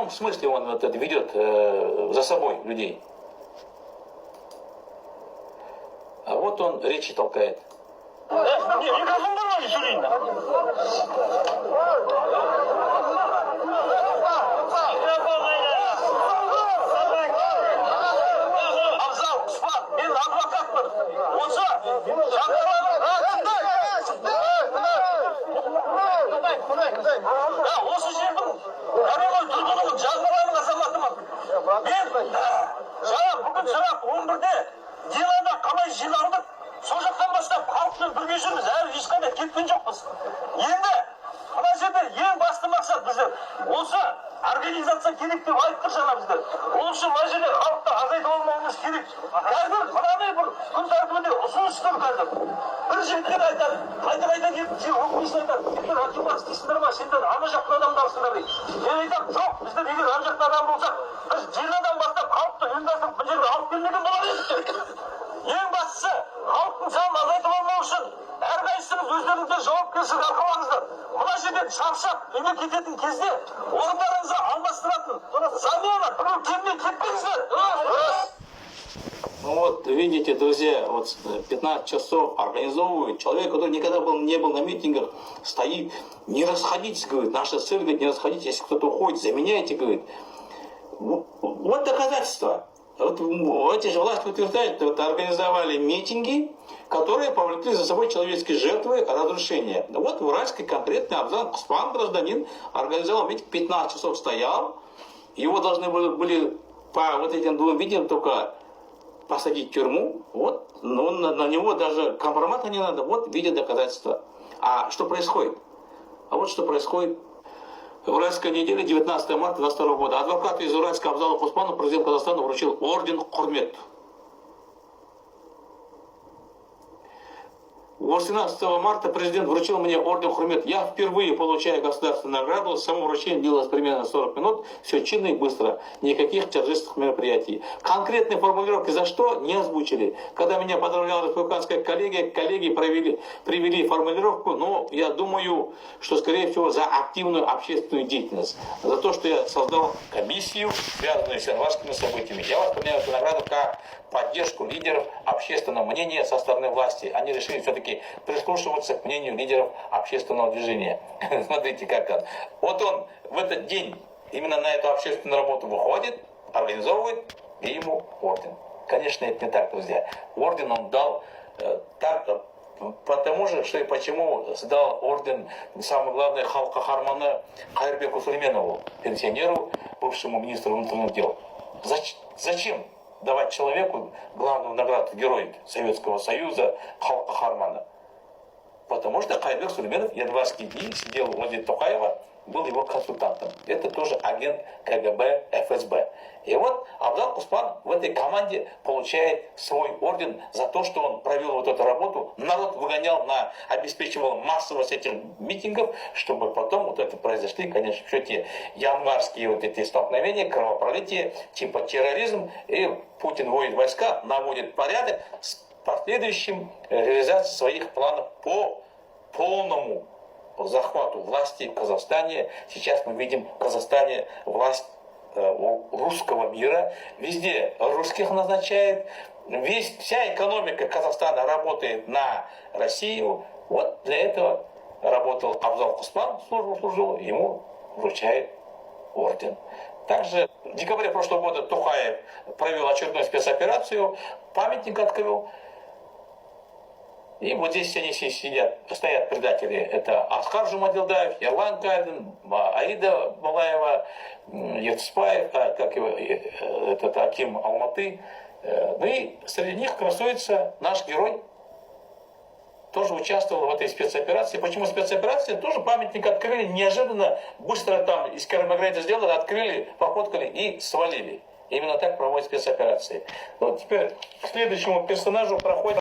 каком смысле он вот это ведет за собой людей? А вот он речи толкает. Сол жақтан бастап халықпен бірге жүрміз, әлі ешқандай кеткен жоқпыз. Енді мына жерде ең басты мақсат бізде осы организация керек деп айтып тұр жаңа біздер. Ол үшін мына жерде халықты азайтып алмауымыз керек. Қазір мынандай бір күн тәртібінде ұсыныс тұр қазір. Бір жігіттер айтады, қайта келіп сен оқымайсың айтады. Сендер акимат істейсіңдер ма? Сендер ана жақтың адамдарсыңдар дейді. Мен айтамын, жоқ, біздер егер ана жақтың адам болсақ, біз желадан бастап халықты ұйымдастырып бұл жерге алып келмеген болар едік. Ең бастысы халықтың санын азайтып алмау үшін әрқайсыңыз өздеріңізге жауапкершілік арқалаңыздар. Мына жерден шаршап үйге кететін кезде орындарыңызды алмастыратын замена біреу келмей кетпеңіздер. Ну вот, видите, друзья, вот 15 часов организовывают. Человек, который никогда не был на митингах, стоит, не расходитесь, говорит, наша цель, говорит, не расходитесь, если кто-то уходит, заменяйте, говорит. Вот доказательства. Вот эти же власти утверждают, что вот организовали митинги, которые повлекли за собой человеческие жертвы, разрушения. Вот в Уральске конкретно Абзал Куспан, гражданин, организовал митинг, 15 часов стоял. Его должны были по вот этим двум видеям только посадить в тюрьму. Вот, но на него даже компромата не надо. Вот видят доказательства. А что происходит? А вот что происходит. В Уральской неделе 19 марта 2022 года адвокат из Уральска Абзал Куспану президент Казахстана вручил орден Хурмет. 18 марта президент вручил мне орден Хурмет. Я впервые получаю государственную награду. Само вручение длилось примерно 40 минут. Все чинно и быстро. Никаких торжественных мероприятий. Конкретные формулировки за что не озвучили. Когда меня поздравляла республиканская коллегия, коллеги привели формулировку, но я думаю, что скорее всего за активную общественную деятельность. За то, что я создал комиссию, связанную с январскими событиями. Я воспринимаю эту награду как поддержку лидеров общественного мнения со стороны власти. Они решили все-таки прислушиваться к мнению лидеров общественного движения. Смотрите, как он. Вот он в этот день именно на эту общественную работу выходит, организовывает, и ему орден. Конечно, это не так, друзья. Орден он дал так, потому же, что и почему сдал орден, самое главное, халық қаһарманы Кайырбеку Сулейменову, пенсионеру, бывшему министру внутренних дел. Зачем давать человеку главную награду Герой Советского Союза, халық қаһарманы? Потому что Кайырбек Сулейменов январские дни сидел возле Токаева, был его консультантом. Это тоже агент КГБ, ФСБ. И вот Абзал Куспан в этой команде получает свой орден за то, что он провел вот эту работу. Народ выгонял, обеспечивал массовость этих митингов, чтобы потом вот это произошли, конечно, все те январские вот эти столкновения, кровопролитие, типа терроризм. И Путин вводит войска, наводит порядок с последующим реализацией своих планов по полному захвату власти в Казахстане. Сейчас мы видим в Казахстане власть русского мира. Везде русских назначает. Вся экономика Казахстана работает на Россию. Вот для этого работал Абзал Куспан, служил, ему вручает орден. Также в декабре прошлого года Токаев провел очередную спецоперацию, памятник открыл. И вот здесь они все стоят предатели. Это Аскар Жумадилдаев, Ерлан Кайдин, Аида Балаева, Ертспаев, как его, этот Аким Алматы. Ну и среди них красуется наш герой. Тоже участвовал в этой спецоперации. Почему спецоперация? Тоже памятник открыли неожиданно, быстро там из Керамагрейта сделали, открыли, пофоткали и свалили. Именно так проводят спецоперации. Вот теперь к следующему персонажу проходит